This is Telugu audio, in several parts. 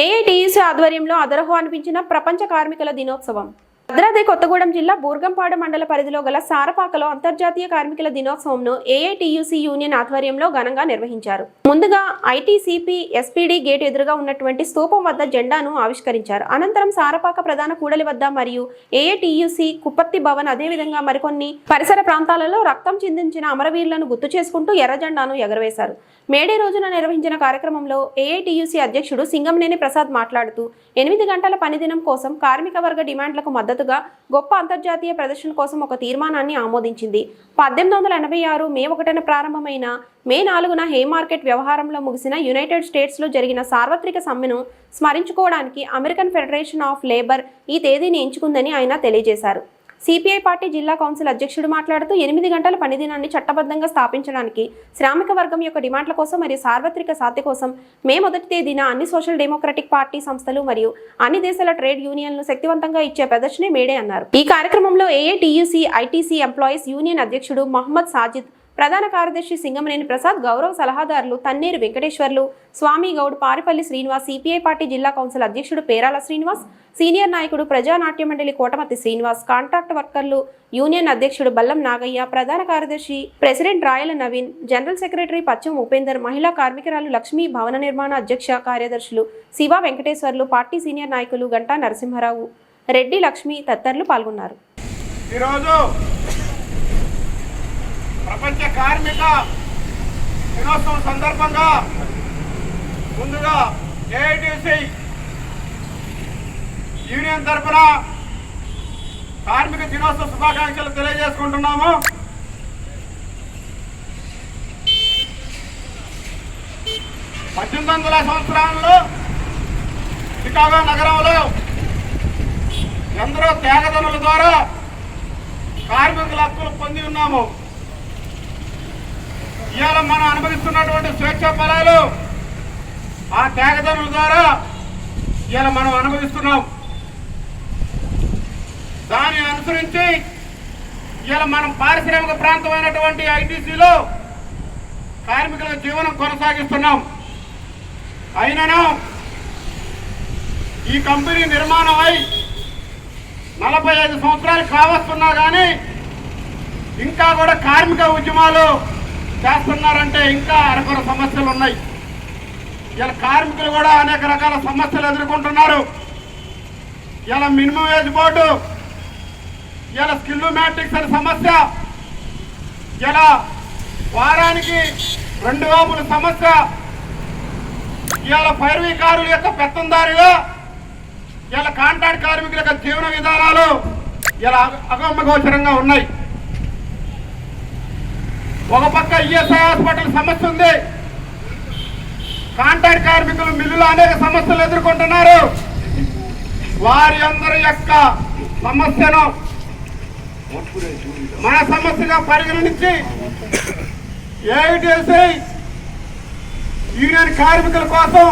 ఏఐటీయూసీ ఆధ్వర్యంలో అదరహో అనిపించిన ప్రపంచ కార్మికుల దినోత్సవం. భద్రాద్రి కొత్తగూడెం జిల్లా బూర్గంపాడు మండల పరిధిలో గల సారపాకలో అంతర్జాతీయ కార్మికుల దినోత్సవంను ఏఐటీయూసీ యూనియన్ ఆధ్వర్యంలో ఘనంగా నిర్వహించారు. ముందుగా ఐటీసీపీ ఎస్పీడీ గేట్ ఎదురుగా ఉన్నటువంటి స్తూపం వద్ద జెండాను ఆవిష్కరించారు. అనంతరం సారపాక ప్రధాన కూడలి వద్ద మరియు ఏఐటీయూసీ కుప్పత్తి భవన్ అదేవిధంగా మరికొన్ని పరిసర ప్రాంతాలలో రక్తం చిందించిన అమరవీరులను గుర్తు చేసుకుంటూ ఎర్ర జెండాను ఎగరవేశారు. మేడే రోజున నిర్వహించిన కార్యక్రమంలో ఏఐటీయూసీ అధ్యక్షుడు సింగంనేని ప్రసాద్ మాట్లాడుతూ 8 గంటల పనిదినం కోసం కార్మిక వర్గ డిమాండ్లకు మద్దతుగా గొప్ప అంతర్జాతీయ ప్రదర్శన కోసం ఒక తీర్మానాన్ని ఆమోదించింది. 1886 మే 1న ప్రారంభమైన మే 4న హేమార్కెట్ వ్యవహారంలో ముగిసిన యునైటెడ్ స్టేట్స్లో జరిగిన సార్వత్రిక సమ్మెను స్మరించుకోవడానికి అమెరికన్ ఫెడరేషన్ ఆఫ్ లేబర్ ఈ తేదీని ఎంచుకుందని ఆయన తెలియజేశారు. సిపిఐ పార్టీ జిల్లా కౌన్సిల్ అధ్యక్షుడు మాట్లాడుతూ 8 గంటల పనిదినాన్ని చట్టబద్ధంగా స్థాపించడానికి శ్రామిక వర్గం యొక్క డిమాండ్ల కోసం మరియు సార్వత్రిక సాధ్య కోసం మే 1వ తేదీన అన్ని సోషల్ డెమోక్రటిక్ పార్టీ సంస్థలు మరియు అన్ని దేశాల ట్రేడ్ యూనియన్లు శక్తివంతంగా ఇచ్చే ప్రదర్శనే మేడే అన్నారు. ఈ కార్యక్రమంలో ఏఐటీయూసీ ఐటీసీ ఎంప్లాయీస్ యూనియన్ అధ్యక్షుడు మహమ్మద్ సాజిద్, ప్రధాన కార్యదర్శి సింగంనేని ప్రసాద్, గౌరవ సలహాదారులు తన్నేరు వెంకటేశ్వర్లు, స్వామి గౌడ్, పారిపల్లి శ్రీనివాస్, సిపిఐ పార్టీ జిల్లా కౌన్సిల్ అధ్యక్షుడు పేరాల శ్రీనివాస్, సీనియర్ నాయకుడు ప్రజానాట్య మండలి కోటమతి శ్రీనివాస్, కాంట్రాక్ట్ వర్కర్లు యూనియన్ అధ్యక్షుడు బల్లం నాగయ్య, ప్రధాన కార్యదర్శి ప్రెసిడెంట్ రాయల నవీన్, జనరల్ సెక్రటరీ పచ్చం ఉపేందర్, మహిళా కార్మికురాలు లక్ష్మి, భవన నిర్మాణ అధ్యక్ష కార్యదర్శులు శివ వెంకటేశ్వర్లు, పార్టీ సీనియర్ నాయకులు గంటా నరసింహారావు, రెడ్డి లక్ష్మి తదితరులు పాల్గొన్నారు. ప్రపంచ కార్మిక దినోత్సవం సందర్భంగా ముందుగా ఏఐటీసీ యూనియన్ తరఫున కార్మిక దినోత్సవ శుభాకాంక్షలు తెలియజేసుకుంటున్నాము. సంవత్సరాల్లో చికాగో నగరంలో ఎందరో త్యాగదనుల ద్వారా కార్మికుల హక్కులు పొంది ఉన్నాము. ఇవాళ మనం అనుభవిస్తున్నటువంటి స్వేచ్ఛ ఫలాలు ఆ త్యాగదనుల ద్వారా ఇవాళ మనం అనుభవిస్తున్నాం. దాన్ని అనుసరించి ఇవాళ మనం పారిశ్రామిక ప్రాంతమైనటువంటి ఐటీసీలో కార్మికుల జీవనం కొనసాగిస్తున్నాం. అయినను ఈ కంపెనీ నిర్మాణం అయి 45 సంవత్సరాలు కావస్తున్నా కానీ ఇంకా కూడా కార్మిక ఉద్యమాలు చేస్తున్నారంటే ఇంకా అరకొర సమస్యలు ఉన్నాయి. ఇలా కార్మికులు కూడా అనేక రకాల సమస్యలు ఎదుర్కొంటున్నారు. ఇలా మినిమం వేజ్ బోర్డు, ఇలా స్కిల్ మ్యాట్రిక్స్ అనే సమస్య, ఇలా వారానికి 2 వేపుల సమస్య, ఇలా పైరవీకారుల యొక్క పెత్తందారిగా ఇలా కాంట్రాక్ట్ కార్మికుల యొక్క జీవన విధానాలు ఇలా అగమ్యగోచరంగా ఉన్నాయి. ఒక పక్క ఈఎస్ఐ హాస్పిటల్ సమస్య ఉంది. కాంట్రాక్ట్ కార్మికులు మిల్లులో అనేక సమస్యలు ఎదుర్కొంటున్నారు. వారి అందరి యొక్క సమస్యను మన సమస్యగా పరిగణించి ఏఐటీసీ యూనియన్ కార్మికుల కోసం,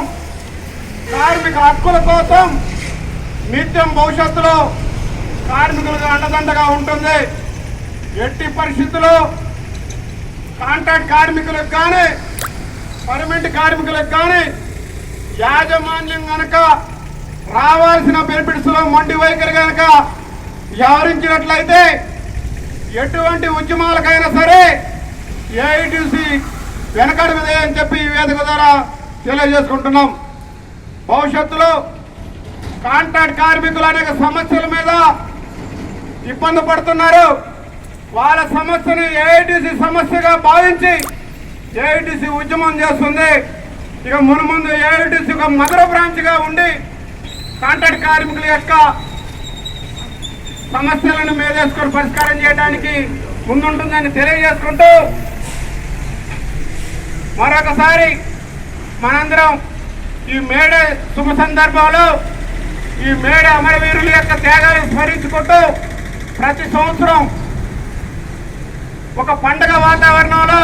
కార్మిక హక్కుల కోసం నిత్యం భవిష్యత్తులో కార్మికులకు అండదండగా ఉంటుంది. ఎట్టి పరిస్థితుల్లో కాంట్రాక్ట్ కార్మికులకు కానీ పర్మనెంట్ కార్మికులకు కానీ యాజమాన్యం కనుక రావాల్సిన బెనిఫిట్స్ లో మొండి వైఖరి కనుక వ్యవహరించినట్లయితే ఎటువంటి ఉద్యమాలకైనా సరే ఏఐటీసీ వెనకడుగుదే అని చెప్పి ఈ వేదిక ద్వారా తెలియజేసుకుంటున్నాం. భవిష్యత్తులో కాంట్రాక్ట్ కార్మికులు అనేక సమస్యల మీద ఇబ్బంది పడుతున్నారు. వాళ్ళ సమస్యను ఏఐటీసీ సమస్యగా భావించి ఏఐటీసీ ఉద్యమం చేస్తుంది. ఇక మున్ముందు ఏఐటీసీ ఒక మదర్ బ్రాంచ్గా ఉండి కాంట్రాక్ట్ కార్మికుల యొక్క సమస్యలను మేదేసుకొని పరిష్కారం చేయడానికి ముందుంటుందని తెలియజేసుకుంటూ మరొకసారి మనందరం ఈ మేడే శుభ సందర్భంలో ఈ మేడే అమరవీరుల యొక్క త్యాగాలను స్మరించుకుంటూ ప్రతి సంవత్సరం ఒక పండుగ వాతావరణంలో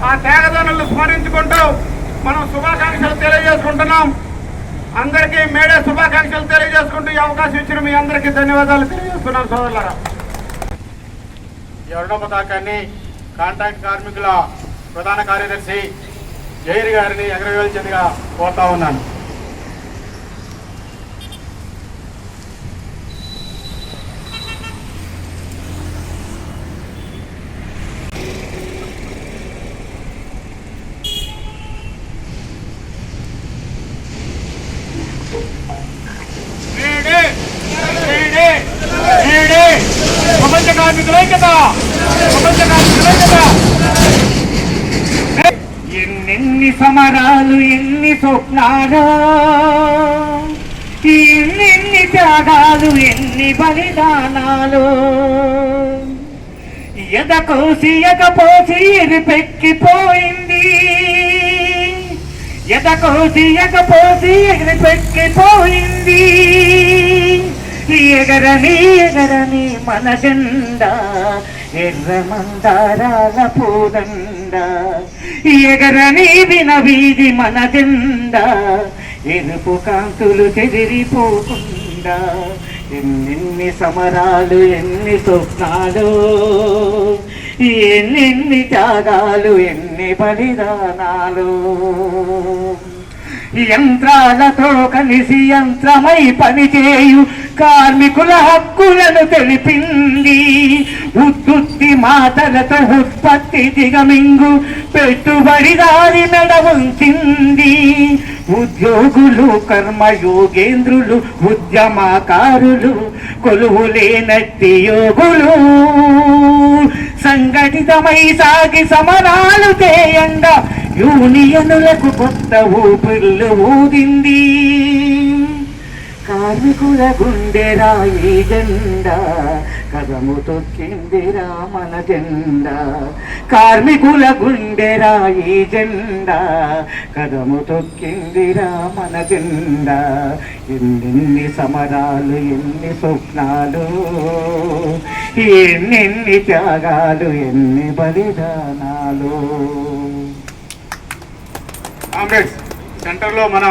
ఆ త్యాగదనులను స్మరించుకుంటూ మనం శుభాకాంక్షలు తెలియజేసుకుంటున్నాం. అందరికీ మేడే శుభాకాంక్షలు తెలియజేసుకుంటూ ఈ అవకాశం ఇచ్చిన మీ అందరికీ ధన్యవాదాలు తెలియజేస్తున్నాం. సోదరులారా, ఈ అరుణ పతాకాన్ని కాంట్రాక్ట్ కార్మికుల ప్రధాన కార్యదర్శి జైర్ గారిని ఎగరవేల్చేందుగా కోరుతా ఉన్నాను. ప్రపంచ కార్మికుల ఐక్యత, ప్రపంచ కార్మికుల ఐక్యత. ఎన్నెన్ని సమరాలు, ఎన్ని స్వప్నాలు, ఎన్నెన్ని త్యాగాలు, ఎన్ని బలిదానాలు, ఎదకోసి ఎగపోసి ఎగిపెక్కిపోయింది, ఎదకోసి ఎగపోసి ఎగిపెక్కిపోయింది. ఎగరని ఎగరని మన జెండా, ఎర్ర మందారాల పూదండ. ఎగరని వినవీధి మన జెండా, ఎరుపు కాంతులు చెదిరిపోకుండా. ఎన్నెన్ని సమరాలు, ఎన్ని స్వప్నాలు, ఎన్నెన్ని త్యాగాలు, ఎన్ని బలిదానాలు. యంత్రాలతో కలిసి యంత్రమై పనిచేయు కార్మికుల హక్కులను తెలిపింది. ఉత్పత్తి మాటలతో ఉత్పత్తి దిగమింగు పెట్టుబడిదారి మెడ ఉంచింది. ఉద్యోగులు, కర్మయోగేంద్రులు, ఉద్యమకారులు, కొలువులేనట్టి యోగులు సంఘటితమై సాగి సమరాలు చేయంగా యూనియనులకు కొత్త ఊపిర్లు ఊదింది. కార్మికుల గుండెరా ఈ జెండా, కదము తొక్కిందిరా మన జెండా. కార్మికుల గుండెరా ఈ జెండా, కదము తొక్కిందిరా మన జెండా. ఎన్నెన్ని సమరాలు, ఎన్ని స్వప్నాలు, ఎన్నెన్ని త్యాగాలు, ఎన్ని బలిదానాలు. కామ్రేడ్స్, సెంటర్లో మన